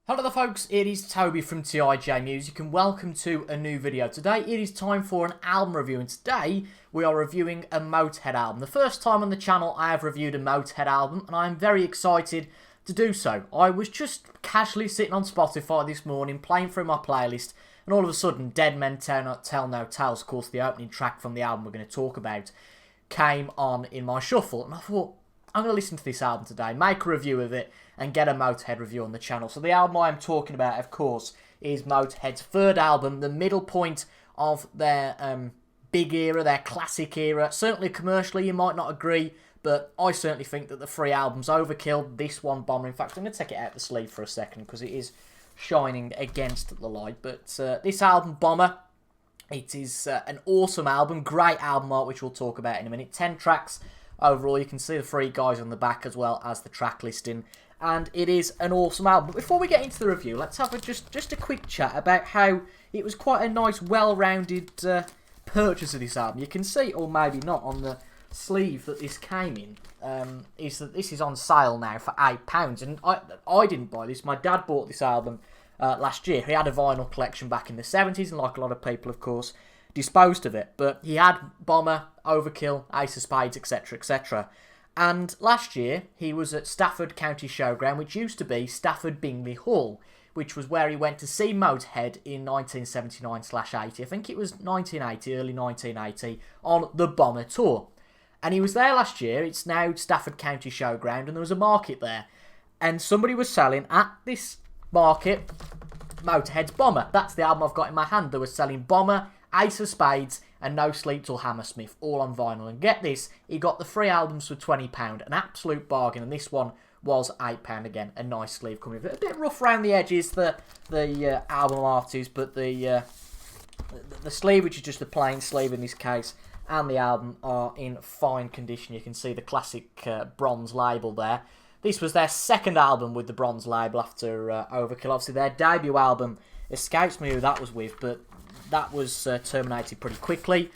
Hello there folks, it is Toby from TIJ Music and welcome to a new video. Today it is time for an album review and today we are reviewing a Motorhead album. The first time on the channel I have reviewed a Motorhead album and I am very excited to do so. I was just casually sitting on Spotify this morning playing through my playlist and all of a sudden Dead Men Tell No Tales, of course the opening track from the album we're going to talk about, came on in my shuffle and I thought I'm going to listen to this album today, make a review of it and get a Motorhead review on the channel. So the album I'm talking about, of course, is Motorhead's third album, the middle point of their big era, their classic era. Certainly commercially, you might not agree, but I certainly think that the three albums, Overkill, this one, Bomber. In fact, I'm going to take it out of the sleeve for a second because it is shining against the light. But this album, Bomber, it is an awesome album, great album art, which we'll talk about in a minute. 10 tracks overall. You can see the three guys on the back as well as the track listing. And it is an awesome album. But before we get into the review, let's have just a quick chat about how it was quite a nice, well-rounded purchase of this album. You can see, or maybe not, on the sleeve that this came in, is that this is on sale now for £8. And I didn't buy this. My dad bought this album last year. He had a vinyl collection back in the 70s, and like a lot of people, of course, disposed of it. But he had Bomber, Overkill, Ace of Spades, etc., etc., and last year, he was at Stafford County Showground, which used to be Stafford Bingley Hall, which was where he went to see Motorhead in 1979/80. I think it was 1980, early 1980, on the Bomber Tour. And he was there last year. It's now Stafford County Showground, and there was a market there. And somebody was selling at this market Motorhead's Bomber. That's the album I've got in my hand. They were selling Bomber, Ace of Spades, and No Sleep Till Hammersmith, all on vinyl. And get this, he got the three albums for £20, an absolute bargain, and this one was £8 again, a nice sleeve coming with it. A bit rough around the edges, the album art is, but the sleeve, which is just a plain sleeve in this case, and the album are in fine condition. You can see the classic bronze label there. This was their second album with the bronze label after Overkill. Obviously, their debut album escapes me who that was with, but that was terminated pretty quickly.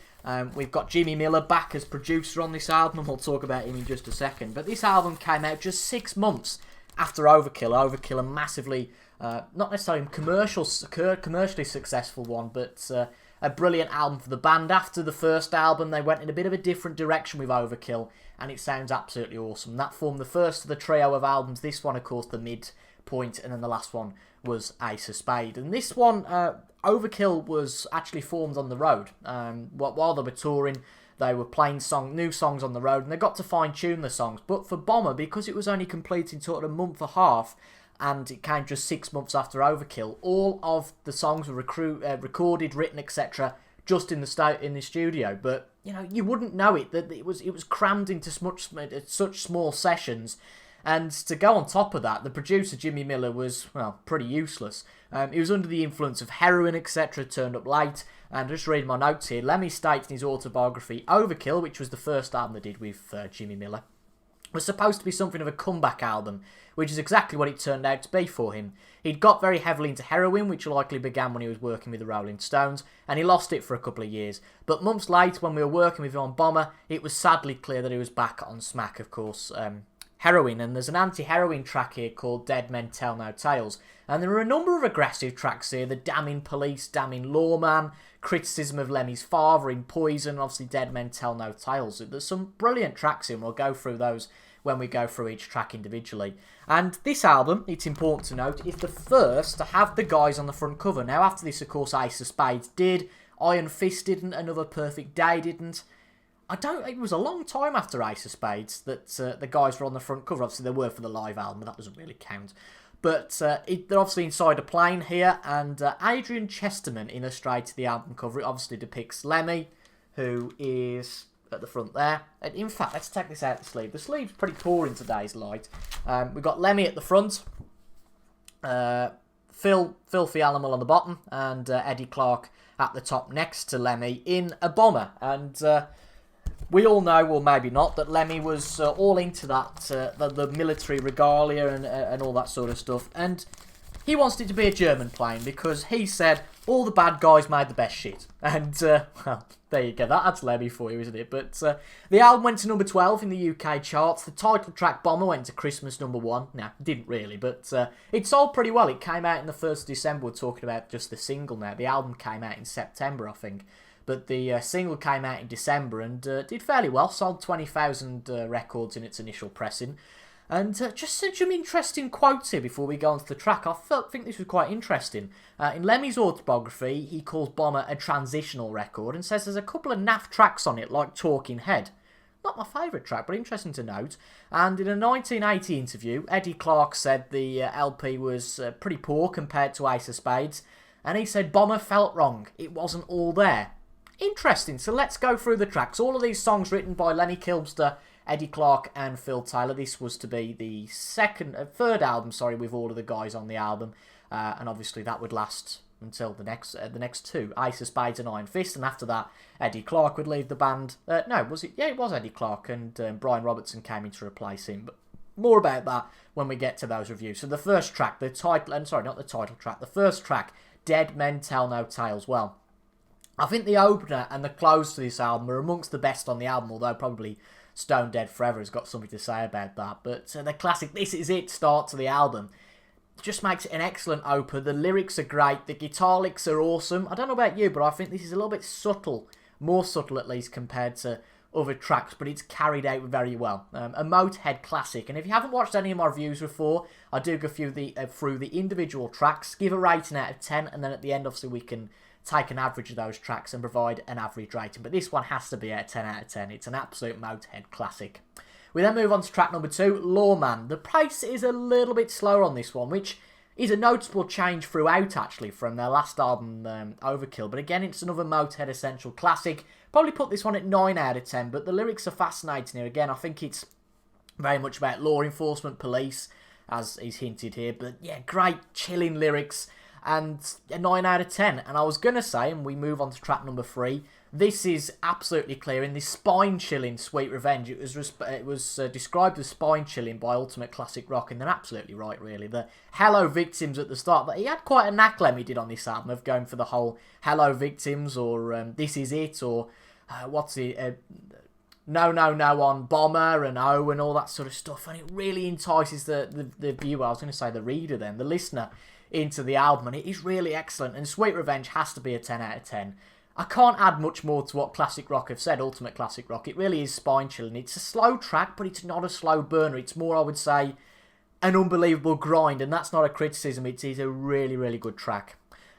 We've got Jimmy Miller back as producer on this album, and we'll talk about him in just a second. But this album came out just 6 months after Overkill. Overkill, a massively, not necessarily commercially successful one, but a brilliant album for the band. After the first album, they went in a bit of a different direction with Overkill, and it sounds absolutely awesome. That formed the first of the trio of albums. This one, of course, the midpoint, and then the last one was Ace of Spades. And this one, Overkill, was actually formed on the road. While they were touring, they were playing new songs on the road, and they got to fine-tune the songs. But for Bomber, because it was only completed sort of a month and a half, and it came just 6 months after Overkill, all of the songs were recorded, written, etc., just in the studio. But you know, you wouldn't know it, that it was crammed into such small sessions. And to go on top of that, the producer, Jimmy Miller, was, well, pretty useless. He was under the influence of heroin, etc., turned up late. And just reading my notes here, Lemmy states in his autobiography, Overkill, which was the first album they did with Jimmy Miller, was supposed to be something of a comeback album, which is exactly what it turned out to be for him. He'd got very heavily into heroin, which likely began when he was working with the Rolling Stones, and he lost it for a couple of years. But months later, when we were working with him on Bomber, it was sadly clear that he was back on smack, of course, heroin. And there's an anti-heroin track here called Dead Men Tell No Tales. And there are a number of aggressive tracks here, the damning Police, damning Lawman, criticism of Lemmy's father in Poison, obviously Dead Men Tell No Tales. There's some brilliant tracks here, and we'll go through those when we go through each track individually. And this album, it's important to note, is the first to have the guys on the front cover. Now after this, of course, Ace of Spades did, Iron Fist didn't, Another Perfect Day didn't. It was a long time after Ace of Spades that the guys were on the front cover. Obviously, they were for the live album, but that doesn't really count. But they're obviously inside a plane here, and Adrian Chesterman illustrated the album cover. It obviously depicts Lemmy, who is at the front there. And in fact, let's take this out of the sleeve. The sleeve's pretty poor in today's light. We've got Lemmy at the front, Filthy Animal on the bottom, and Eddie Clarke at the top next to Lemmy in a Bomber. And we all know, or maybe not, that Lemmy was all into that, the military regalia and all that sort of stuff. And he wanted it to be a German plane because he said all the bad guys made the best shit. And, well, there you go. That's Lemmy for you, isn't it? But the album went to number 12 in the UK charts. The title track, Bomber, went to Christmas number 1. Nah, didn't really, but it sold pretty well. It came out in the 1st of December. We're talking about just the single now. The album came out in September, I think. But the single came out in December and did fairly well. Sold 20,000 records in its initial pressing. And just some interesting quotes here before we go on to the track. I think this was quite interesting. In Lemmy's autobiography, he calls Bomber a transitional record and says there's a couple of naff tracks on it, like Talking Head. Not my favourite track, but interesting to note. And in a 1980 interview, Eddie Clarke said the LP was pretty poor compared to Ace of Spades. And he said Bomber felt wrong. It wasn't all there. Interesting. So let's go through the tracks. All of these songs written by Lenny Kilbster, Eddie Clarke and Phil Taylor. This was to be the third album, with all of the guys on the album, and obviously that would last until the next two, Ace of Spades and Iron Fist, and after that, Eddie Clarke would leave the band. No, was it? Yeah, it was Eddie Clarke, and Brian Robertson came in to replace him. But more about that when we get to those reviews. So the first track, the first track, Dead Men Tell No Tales. Well, I think the opener and the close to this album are amongst the best on the album, although probably Stone Dead Forever has got something to say about that. But the classic This Is It start to the album just makes it an excellent opener. The lyrics are great. The guitar licks are awesome. I don't know about you, but I think this is a little bit subtle. More subtle, at least, compared to other tracks. But it's carried out very well. A Motorhead classic. And if you haven't watched any of my reviews before, I do go through the individual tracks, give a rating out of 10, and then at the end, obviously, we can take an average of those tracks and provide an average rating. But this one has to be a 10 out of 10. It's an absolute Motorhead classic. We then move on to track number 2, Lawman. The pace is a little bit slower on this one, which is a noticeable change throughout, actually, from their last album, Overkill. But again, it's another Motorhead essential classic. Probably put this one at 9 out of 10, but the lyrics are fascinating here. Again, I think it's very much about law enforcement, police, as is hinted here. But yeah, great, chilling lyrics. And a 9 out of 10. And I was going to say, and we move on to track number 3, this is absolutely clear. In this spine-chilling Sweet Revenge, it was described as spine-chilling by Ultimate Classic Rock, and they're absolutely right, really. The Hello Victims at the start, but he had quite a knack, Lemmy did on this album, of going for the whole Hello Victims, or This Is It, or No on Bomber, and Oh, and all that sort of stuff. And it really entices the viewer, I was going to say the reader then, the listener, into the album, and it is really excellent. And Sweet Revenge has to be a 10 out of 10. I can't add much more to what Classic Rock have said, Ultimate Classic Rock. It really is spine-chilling. It's a slow track, but it's not a slow burner. It's more, I would say, an unbelievable grind, and that's not a criticism. It is a really, really good track.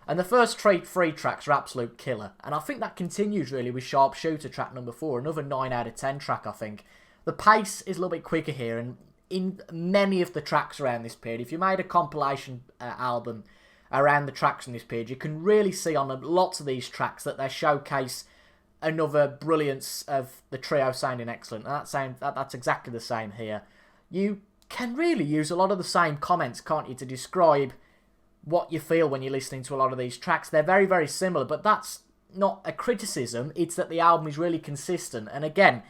And the first three tracks are absolute killer, and I think that continues, really, with Sharpshooter, track number 4. Another 9 out of 10 track, I think. The pace is a little bit quicker here, and in many of the tracks around this period, if you made a compilation album around the tracks in this period, you can really see on lots of these tracks that they showcase another brilliance of the trio sounding excellent. And that's exactly the same here. You can really use a lot of the same comments, can't you, to describe what you feel when you're listening to a lot of these tracks. They're very, very similar, but that's not a criticism. It's that the album is really consistent. And again,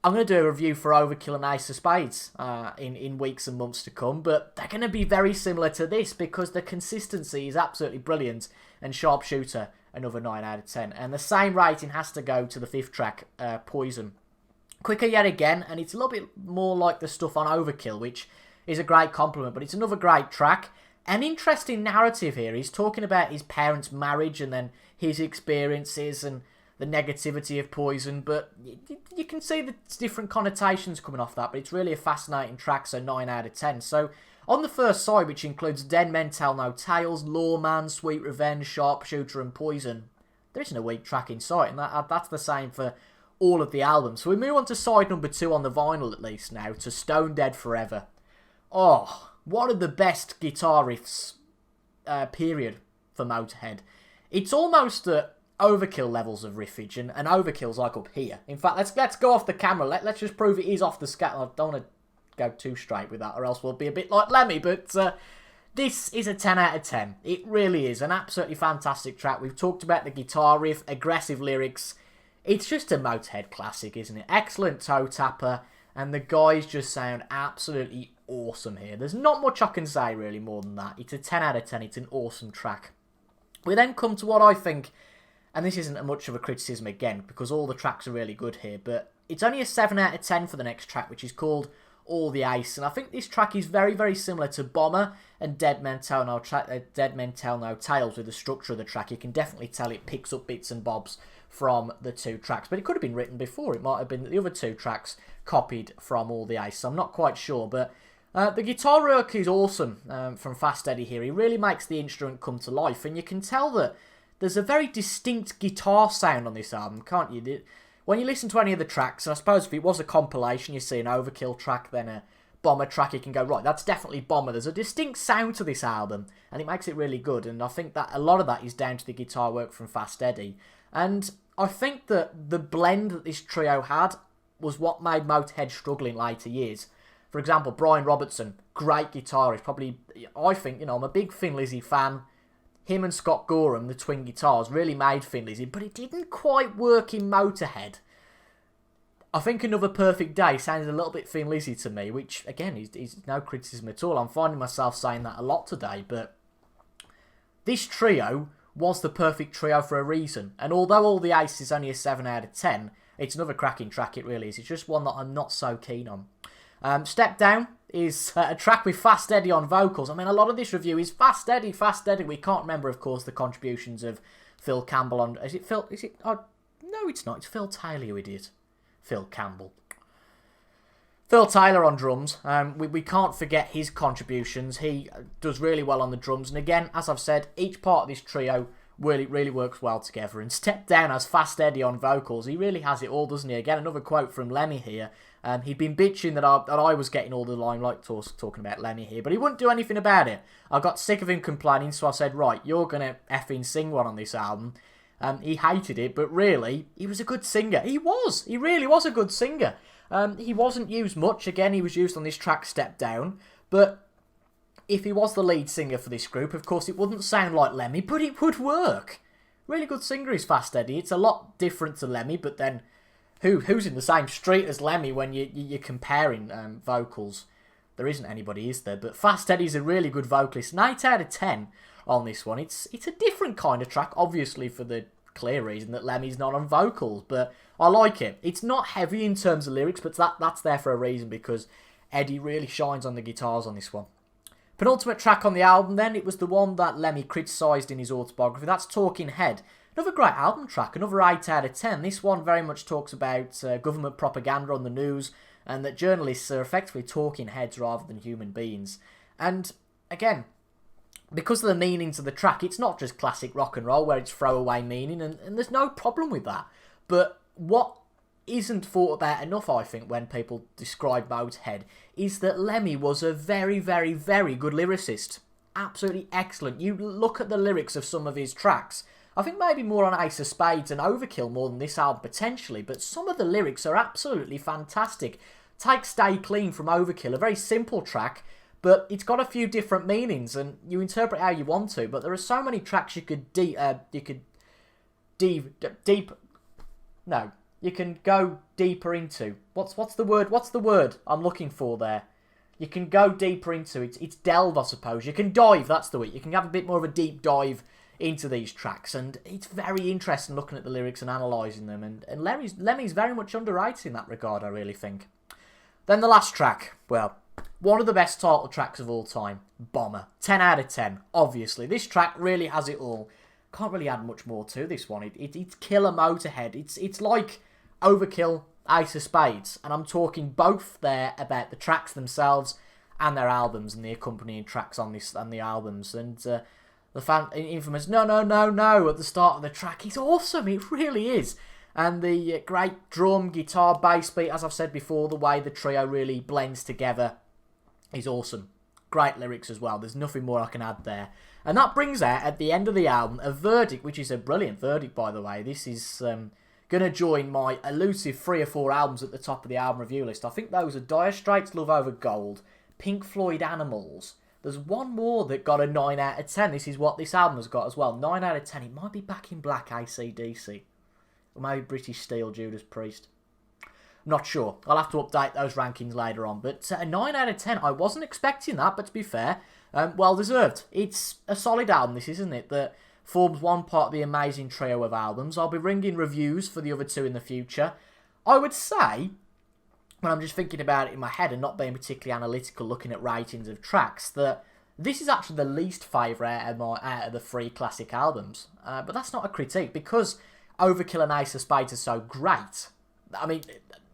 I'm going to do a review for Overkill and Ace of Spades in weeks and months to come, but they're going to be very similar to this because the consistency is absolutely brilliant, and Sharpshooter, another 9 out of 10. And the same rating has to go to the 5th track, Poison. Quicker yet again, and it's a little bit more like the stuff on Overkill, which is a great compliment, but it's another great track. An interesting narrative here. He's talking about his parents' marriage and then his experiences and the negativity of Poison, but you can see the different connotations coming off that, but it's really a fascinating track, so 9 out of 10. So on the first side, which includes Dead Men Tell No Tales, Lawman, Sweet Revenge, Sharpshooter and Poison, there isn't a weak track in sight, and that's the same for all of the albums. So we move on to side number 2 on the vinyl, at least now, to Stone Dead Forever. Oh, one of the best guitar riffs, period, for Motorhead. It's almost Overkill levels of riffage, and Overkill's like up here. In fact, let's go off the camera. Let's just prove it is off the scale. I don't want to go too straight with that, or else we'll be a bit like Lemmy. But this is a 10 out of 10. It really is an absolutely fantastic track. We've talked about the guitar riff, aggressive lyrics. It's just a Motorhead classic, isn't it? Excellent toe tapper, and the guys just sound absolutely awesome here. There's not much I can say really more than that. It's a 10 out of 10. It's an awesome track. We then come to what I think, and this isn't much of a criticism again, because all the tracks are really good here, but it's only a 7 out of 10 for the next track, which is called All the Ace. And I think this track is very, very similar to Bomber and Dead Men Tell No Tales with the structure of the track. You can definitely tell it picks up bits and bobs from the two tracks, but it could have been written before. It might have been that the other two tracks copied from All the Ace, so I'm not quite sure, but the guitar work is awesome from Fast Eddie here. He really makes the instrument come to life, and you can tell that there's a very distinct guitar sound on this album, can't you? When you listen to any of the tracks, and I suppose if it was a compilation, you see an Overkill track, then a Bomber track, you can go, right, that's definitely Bomber. There's a distinct sound to this album, and it makes it really good, and I think that a lot of that is down to the guitar work from Fast Eddie. And I think that the blend that this trio had was what made Motorhead struggle in later years. For example, Brian Robertson, great guitarist. Probably, I think, I'm a big Thin Lizzy fan. Him and Scott Gorham, the twin guitars, really made Thin Lizzy, but it didn't quite work in Motorhead. I think Another Perfect Day sounds a little bit Thin Lizzy to me, which, again, is no criticism at all. I'm finding myself saying that a lot today, but this trio was the perfect trio for a reason. And although All the Ace is only a 7 out of 10, it's another cracking track, it really is. It's just one that I'm not so keen on. Step Down is a track with Fast Eddie on vocals. I mean, a lot of this review is Fast Eddie, Fast Eddie. We can't remember, of course, the contributions of Phil Campbell on... Is it Phil... Is it... Oh, no, it's not. It's Phil Taylor, you idiot. Phil Campbell. Phil Taylor on drums. We can't forget his contributions. He does really well on the drums. And again, as I've said, each part of this trio really works well together. And Step Down has Fast Eddie on vocals. He really has it all, doesn't he? Again, another quote from Lemmy here. He'd been bitching that I was getting all the limelight talking about Lemmy here, but he wouldn't do anything about it. I got sick of him complaining, so I said, right, you're going to effing sing one on this album. He hated it, but really, he was a good singer. He was. He really was a good singer. He wasn't used much. Again, he was used on this track, Step Down. But if he was the lead singer for this group, of course, it wouldn't sound like Lemmy, but it would work. Really good singer is Fast Eddie. It's a lot different to Lemmy, but then who's in the same street as Lemmy when you're comparing vocals? There isn't anybody, is there? But Fast Eddie's a really good vocalist. An 8 out of 10 on this one. It's a different kind of track, obviously for the clear reason that Lemmy's not on vocals, but I like it. It's not heavy in terms of lyrics, but that's there for a reason, because Eddie really shines on the guitars on this one. Penultimate track on the album then, it was the one that Lemmy criticised in his autobiography. That's Talking Head. Another great album track, another 8 out of 10. This one very much talks about government propaganda on the news, and that journalists are effectively talking heads rather than human beings. And again, because of the meanings of the track, it's not just classic rock and roll where it's throwaway meaning, and there's no problem with that. But what isn't thought about enough, I think, when people describe Motorhead, is that Lemmy was a very good lyricist. Absolutely excellent. You look at the lyrics of some of his tracks, I think maybe more on Ace of Spades and Overkill more than this album potentially, but some of the lyrics are absolutely fantastic. Take Stay Clean from Overkill, a very simple track, but it's got a few different meanings, and you interpret how you want to. But there are so many tracks you can go deeper into. What's the word? What's the word I'm looking for there? You can go deeper into it. It's delve, I suppose. You can dive. That's the word. You can have a bit more of a deep dive into these tracks, and it's very interesting looking at the lyrics and analysing them. And Lemmy's very much underrated in that regard, I really think. Then the last track, well, one of the best title tracks of all time, Bomber. 10 out of 10, obviously. This track really has it all. Can't really add much more to this one. It's killer Motorhead. It's like Overkill, Ace of Spades. And I'm talking both there about the tracks themselves and their albums and the accompanying tracks on this and the albums. And the infamous no at the start of the track is awesome. It really is. And the great drum, guitar, bass beat, as I've said before, the way the trio really blends together is awesome. Great lyrics as well. There's nothing more I can add there. And that brings out, at the end of the album, a verdict, which is a brilliant verdict, by the way. This is going to join my elusive 3 or 4 albums at the top of the album review list. I think those are Dire Straits' Love Over Gold, Pink Floyd Animals. There's one more that got a 9 out of 10. This is what this album has got as well. 9 out of 10. It might be Back in Black, AC/DC. Or maybe British Steel, Judas Priest. Not sure. I'll have to update those rankings later on. But a 9 out of 10, I wasn't expecting that, but to be fair, well deserved. It's a solid album, this, isn't it? That forms one part of the amazing trio of albums. I'll be ringing reviews for the other two in the future. I would say, when I'm just thinking about it in my head and not being particularly analytical looking at ratings of tracks, that this is actually the least favourite out of the three classic albums. But that's not a critique, because Overkill and Ace of Spades are so great. I mean,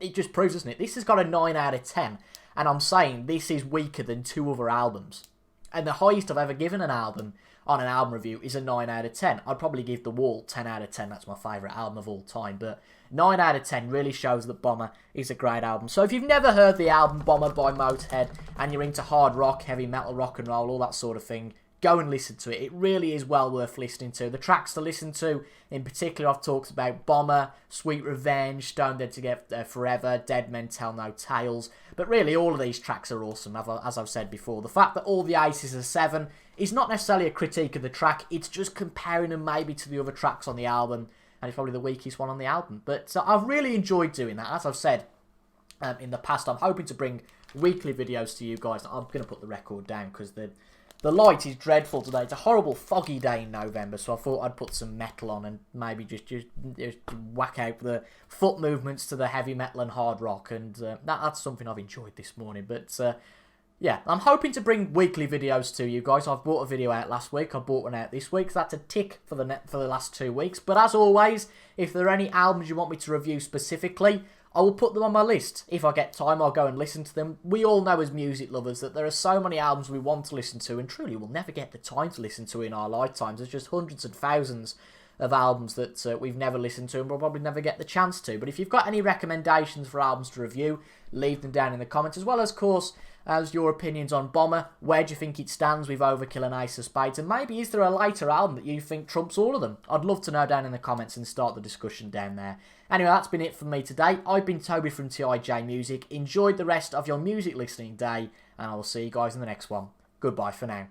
it just proves, doesn't it? This has got a 9 out of 10, and I'm saying this is weaker than two other albums. And the highest I've ever given an album on an album review is a 9 out of 10. I'd probably give The Wall 10 out of 10. That's my favourite album of all time. But 9 out of 10 really shows that Bomber is a great album. So if you've never heard the album Bomber by Motorhead and you're into hard rock, heavy metal, rock and roll, all that sort of thing, go and listen to it. It really is well worth listening to. The tracks to listen to, in particular, I've talked about Bomber, Sweet Revenge, Stone Dead Together Forever, Dead Men Tell No Tales. But really, all of these tracks are awesome, as I've said before. The fact that all the aces are 7 is not necessarily a critique of the track. It's just comparing them maybe to the other tracks on the album. And it's probably the weakest one on the album. But I've really enjoyed doing that. As I've said in the past, I'm hoping to bring weekly videos to you guys. I'm going to put the record down because the light is dreadful today. It's a horrible foggy day in November, so I thought I'd put some metal on and maybe just whack out the foot movements to the heavy metal and hard rock, and that's something I've enjoyed this morning. But yeah, I'm hoping to bring weekly videos to you guys. I've brought a video out last week. I brought one out this week, so that's a tick for the last 2 weeks. But as always, if there are any albums you want me to review specifically, I will put them on my list. If I get time, I'll go and listen to them. We all know as music lovers that there are so many albums we want to listen to and truly we'll never get the time to listen to in our lifetimes. There's just hundreds and thousands of albums that we've never listened to and we'll probably never get the chance to. But if you've got any recommendations for albums to review, leave them down in the comments, as well as, of course, as your opinions on Bomber. Where do you think it stands with Overkill and Ace of Spades? And maybe is there a later album that you think trumps all of them? I'd love to know down in the comments and start the discussion down there. Anyway, that's been it from me today. I've been Toby from TIJ Music. Enjoyed the rest of your music listening day, and I will see you guys in the next one. Goodbye for now.